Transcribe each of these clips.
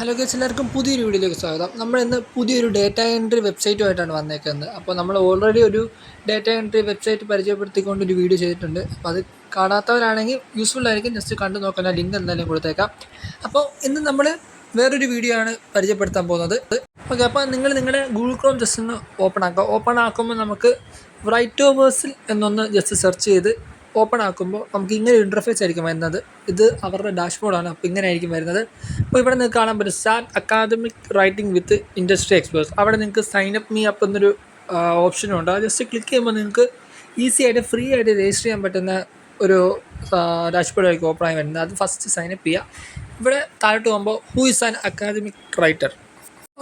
Hello guys, എല്ലാവർക്കും പുതിയൊരു വീഡിയോയിലേക്ക് സ്വാഗതം. നമ്മൾ ഇന്ന് പുതിയൊരു ഡേറ്റ എൻട്രി വെബ്സൈറ്റുമായിട്ടാണ് വന്നേക്കുന്നത്. അപ്പോൾ നമ്മൾ ഓൾറെഡി ഒരു ഡേറ്റ എൻട്രി വെബ്സൈറ്റ് പരിചയപ്പെടുത്തിക്കൊണ്ട് ഒരു വീഡിയോ ചെയ്തിട്ടുണ്ട്. അപ്പോൾ അത് കാണാത്തവരാണെങ്കിൽ യൂസ്ഫുൾ ആയിരിക്കും, ജസ്റ്റ് കണ്ടു നോക്കാൻ ലിങ്ക് എന്തായാലും കൊടുത്തേക്കാം. അപ്പോൾ ഇന്ന് നമ്മൾ വേറൊരു വീഡിയോ ആണ് പരിചയപ്പെടുത്താൻ പോകുന്നത്. ഓക്കെ, അപ്പോൾ നിങ്ങൾ നിങ്ങളുടെ ഗൂഗിൾ ക്രോം ജസ്റ്റ് ഒന്ന് ഓപ്പൺ ആക്കുമ്പോൾ നമുക്ക് റൈറ്റോവേഴ്സിൽ എന്നൊന്ന് ജസ്റ്റ് സെർച്ച് ചെയ്ത് ഓപ്പൺ ആക്കുമ്പോൾ നമുക്ക് ഇങ്ങനെ ഒരു ഇൻ്റർഫേസ് ആയിരിക്കും വരുന്നത്. ഇത് അവരുടെ ഡാഷ്ബോർഡാണ്. അപ്പോൾ ഇങ്ങനെ ആയിരിക്കും വരുന്നത്. അപ്പോൾ ഇവിടെ നിങ്ങൾക്ക് കാണാൻ പറ്റും സ്റ്റാർട്ട് അക്കാദമിക് റൈറ്റിംഗ് വിത്ത് ഇൻഡസ്ട്രി എക്സ്പേർട്സ്. അവിടെ നിങ്ങൾക്ക് സൈൻ അപ്പ് മീ അപ്പ് എന്നൊരു ഓപ്ഷനുണ്ട്. അത് ജസ്റ്റ് ക്ലിക്ക് ചെയ്യുമ്പോൾ നിങ്ങൾക്ക് ഈസി ആയിട്ട് ഫ്രീ ആയിട്ട് രജിസ്റ്റർ ചെയ്യാൻ പറ്റുന്ന ഒരു ഡാഷ്ബോർഡായിരിക്കും ഓപ്പൺ ആയി വരുന്നത്. അത് ഫസ്റ്റ് സൈൻ അപ്പ് ചെയ്യുക. ഇവിടെ താഴോട്ട് പോകുമ്പോൾ who is an academic writer.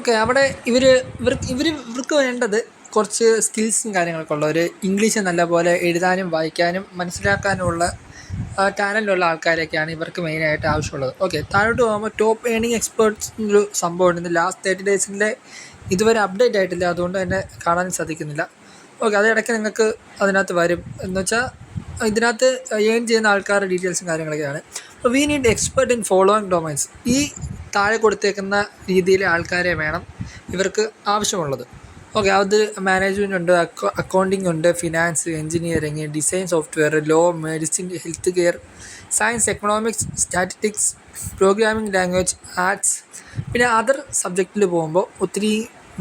Okay, അവിടെ ഇവർക്ക് വേണ്ടത് കുറച്ച് സ്കിൽസും കാര്യങ്ങളൊക്കെ ഉള്ളവർ, ഇംഗ്ലീഷ് നല്ലപോലെ എഴുതാനും വായിക്കാനും മനസ്സിലാക്കാനുമുള്ള ടാലൻ്റുള്ള ആൾക്കാരൊക്കെയാണ് ഇവർക്ക് മെയിനായിട്ട് ആവശ്യമുള്ളത്. ഓക്കെ, താഴോട്ട് പോകുമ്പോൾ ടോപ്പ് ഏണിംഗ് എക്സ്പേർട്സ് എന്നൊരു സംഭവം ഉണ്ട്. ലാസ്റ്റ് 30 ഡേയ്സിൻ്റെ ഇതുവരെ അപ്ഡേറ്റ് ആയിട്ടില്ല, അതുകൊണ്ട് തന്നെ കാണാൻ സാധിക്കുന്നില്ല. ഓക്കെ, അത് ഇടയ്ക്ക് നിങ്ങൾക്ക് അതിനകത്ത് വരും. എന്ന് വെച്ചാൽ ഇതിനകത്ത് ഏൺ ചെയ്യുന്ന ആൾക്കാരുടെ ഡീറ്റെയിൽസും കാര്യങ്ങളൊക്കെയാണ്. അപ്പോൾ we need expert in following domains. ഈ താഴെ കൊടുത്തേക്കുന്ന രീതിയിലെ ആൾക്കാരെ വേണം ഇവർക്ക് ആവശ്യമുള്ളത്. ഓക്കെ, അത് മാനേജ്മെൻ്റ് ഉണ്ട്, അക്കൗണ്ടിങ് ഉണ്ട്, finance, engineering, design software, law, medicine, health care, science, economics, statistics, programming language, arts, പിന്നെ അതർ സബ്ജക്റ്റിൽ പോകുമ്പോൾ ഒത്തിരി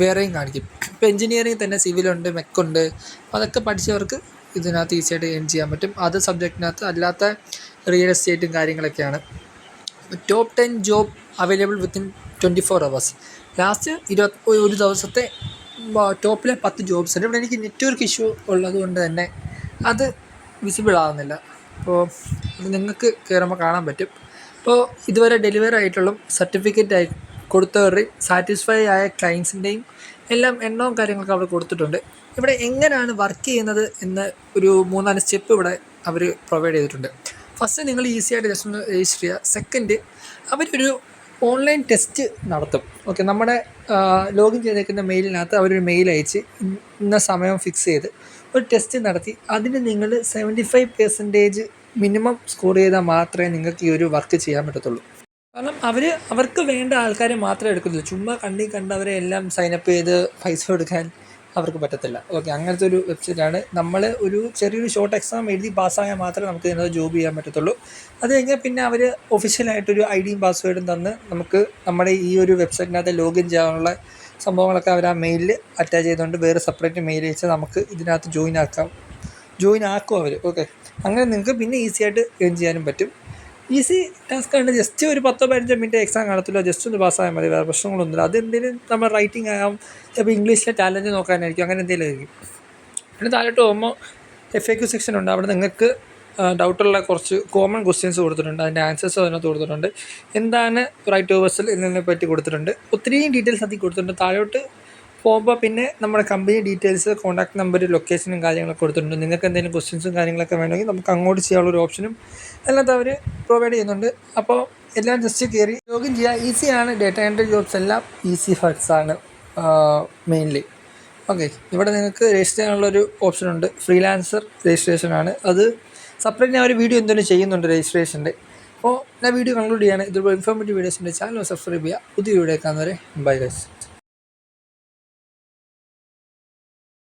വേറെയും കാണിക്കും. ഇപ്പോൾ എഞ്ചിനീയറിംഗ് തന്നെ സിവിലുണ്ട്, മെക്കുണ്ട്. അപ്പോൾ അതൊക്കെ പഠിച്ചവർക്ക് ഇതിനകത്ത് ഈസിയായിട്ട് ഏൺ ചെയ്യാൻ പറ്റും. അത് സബ്ജക്റ്റിനകത്ത് അല്ലാത്ത റിയൽ എസ്റ്റേറ്റും കാര്യങ്ങളൊക്കെയാണ്. Top 10 job available within 24 hours. Last ഒരു ദിവസത്തെ ടോപ്പിലെ 10 ജോബ്സ് ഉണ്ട്. ഇവിടെ എനിക്ക് നെറ്റ്വർക്ക് ഇഷ്യൂ ഉള്ളത് കൊണ്ട് തന്നെ അത് വിസിബിൾ ആകുന്നില്ല. അപ്പോൾ അത് നിങ്ങൾക്ക് കയറുമ്പോൾ കാണാൻ പറ്റും. അപ്പോൾ ഇതുവരെ ഡെലിവറി ആയിട്ടുള്ള സർട്ടിഫിക്കറ്റ് ആയി കൊടുത്തവരുടെയും സാറ്റിസ്ഫൈ ആയ ക്ലയൻസിൻ്റെയും എല്ലാം എണ്ണവും കാര്യങ്ങളൊക്കെ അവിടെ കൊടുത്തിട്ടുണ്ട്. ഇവിടെ എങ്ങനെയാണ് വർക്ക് ചെയ്യുന്നത് എന്ന് ഒരു 3-4 സ്റ്റെപ്പ് ഇവിടെ അവർ പ്രൊവൈഡ് ചെയ്തിട്ടുണ്ട്. ഫസ്റ്റ് നിങ്ങൾ ഈസി ആയിട്ട് ജസ്റ്റ് ഒന്ന് രജിസ്റ്റർ ചെയ്യുക. സെക്കൻഡ്, അവരൊരു ഓൺലൈൻ ടെസ്റ്റ് നടത്തും. ഓക്കെ, നമ്മുടെ ലോഗിൻ ചെയ്തേക്കുന്ന മെയിലിനകത്ത് അവരൊരു മെയിൽ അയച്ച് ഇന്ന സമയം ഫിക്സ് ചെയ്ത് ഒരു ടെസ്റ്റ് നടത്തി അതിന് നിങ്ങൾ 75% മിനിമം സ്കോർ ചെയ്താൽ മാത്രമേ നിങ്ങൾക്ക് ഈ ഒരു വർക്ക് ചെയ്യാൻ പറ്റത്തുള്ളൂ. കാരണം അവർക്ക് വേണ്ട ആൾക്കാരെ മാത്രമേ എടുക്കുന്നുള്ളൂ. ചുമ്മാ കണ്ടവരെ എല്ലാം സൈനപ്പ് ചെയ്ത് പൈസ കൊടുക്കാൻ അവർക്ക് പറ്റത്തില്ല. ഓക്കെ, അങ്ങനത്തെ ഒരു വെബ്സൈറ്റാണ്. നമ്മൾ ഒരു ചെറിയൊരു ഷോർട്ട് എക്സാം എഴുതി പാസ്സായാൽ മാത്രമേ നമുക്ക് ഇതിനകത്ത് ജോബ് ചെയ്യാൻ പറ്റത്തുള്ളൂ. അത് കഴിഞ്ഞാൽ പിന്നെ അവർ ഒഫീഷ്യലായിട്ടൊരു ഐഡിയും പാസ്വേഡും തന്ന് നമുക്ക് നമ്മുടെ ഈ ഒരു വെബ്സൈറ്റിനകത്ത് ലോഗിൻ ചെയ്യാനുള്ള സംഭവങ്ങളൊക്കെ അവർ ആ മെയിലിൽ അറ്റാച്ച് ചെയ്തുകൊണ്ട് വേറെ സെപ്പറേറ്റ് മെയിൽ അയച്ച് നമുക്ക് ഇതിനകത്ത് ജോയിൻ ആക്കും അവർ. ഓക്കെ, അങ്ങനെ നിങ്ങൾക്ക് പിന്നെ ഈസി ആയിട്ട് ഏൺ ചെയ്യാനും പറ്റും. ഈസി ടാസ്ക് ആണ്. ജസ്റ്റ് ഒരു 10-15 മിനിറ്റ് എക്സാം കാണത്തില്ല, ജസ്റ്റ് ഒന്ന് പാസ്സായാൽ മതി, വേറെ പ്രശ്നങ്ങളൊന്നുമില്ല. അതെന്തെങ്കിലും നമ്മൾ റൈറ്റിംഗ് ആകാം, ചിലപ്പോൾ ഇംഗ്ലീഷിലെ ടാലൻറ്റ് നോക്കാനായിരിക്കും, അങ്ങനെ എന്തെങ്കിലും ആയിരിക്കും. പിന്നെ താഴോട്ട് പോകുമ്പോൾ FAQ സെക്ഷൻ ഉണ്ട്. അവിടെ നിങ്ങൾക്ക് ഡൗട്ടുള്ള കുറച്ച് കോമൺ ക്വസ്റ്റ്യൻസ് കൊടുത്തിട്ടുണ്ട്. അതിൻ്റെ ആൻസേഴ്സ് അതിനകത്ത് കൊടുത്തിട്ടുണ്ട്. എന്താണ് റൈറ്റോവേഴ്സൽ എന്നതിനെ പറ്റി കൊടുത്തിട്ടുണ്ട്. ഒത്തിരിയും ഡീറ്റെയിൽസ് അതിൽ കൊടുത്തിട്ടുണ്ട്. താഴോട്ട് പോകുമ്പോൾ പിന്നെ നമ്മുടെ കമ്പനി ഡീറ്റെയിൽസ്, കോൺടാക്ട് നമ്പർ, ലൊക്കേഷനും കാര്യങ്ങളൊക്കെ കൊടുത്തിട്ടുണ്ട്. നിങ്ങൾക്ക് എന്തെങ്കിലും ക്വസ്റ്റ്യൻസും കാര്യങ്ങളൊക്കെ വേണമെങ്കിൽ നമുക്ക് അങ്ങോട്ട് ചെയ്യാനുള്ളൊരു ഓപ്ഷനും എല്ലാം അവർ പ്രൊവൈഡ് ചെയ്യുന്നുണ്ട്. അപ്പോൾ എല്ലാം ജസ്റ്റ് കയറി ലോഗിൻ ചെയ്യുക. ഈസിയാണ്. ഡേറ്റ എൻട്രി ജോബ്സ് എല്ലാം ഈസി ഫാക്ട്സാണ് മെയിൻലി. ഓക്കെ, ഇവിടെ നിങ്ങൾക്ക് രജിസ്റ്റർ ചെയ്യാനുള്ളൊരു ഓപ്ഷനുണ്ട്. ഫ്രീലാൻസർ രജിസ്ട്രേഷനാണ്. അത് സെപ്പറേറ്റ് ഞാൻ ഒരു വീഡിയോ എന്തെങ്കിലും ചെയ്യുന്നുണ്ട് രജിസ്ട്രേഷൻ്റെ. അപ്പോൾ ഞാൻ വീഡിയോ കൺക്ലൂഡ് ചെയ്യാണ്. ഇതുപോലെ ഇൻഫോർമേറ്റീവ് വീഡിയോസിൻ്റെ ചാനൽ സബ്സ്ക്രൈബ് ചെയ്യുക. പുതിയ വീഡിയോ കാണുന്നവരെ ബൈ ഗൈസ്.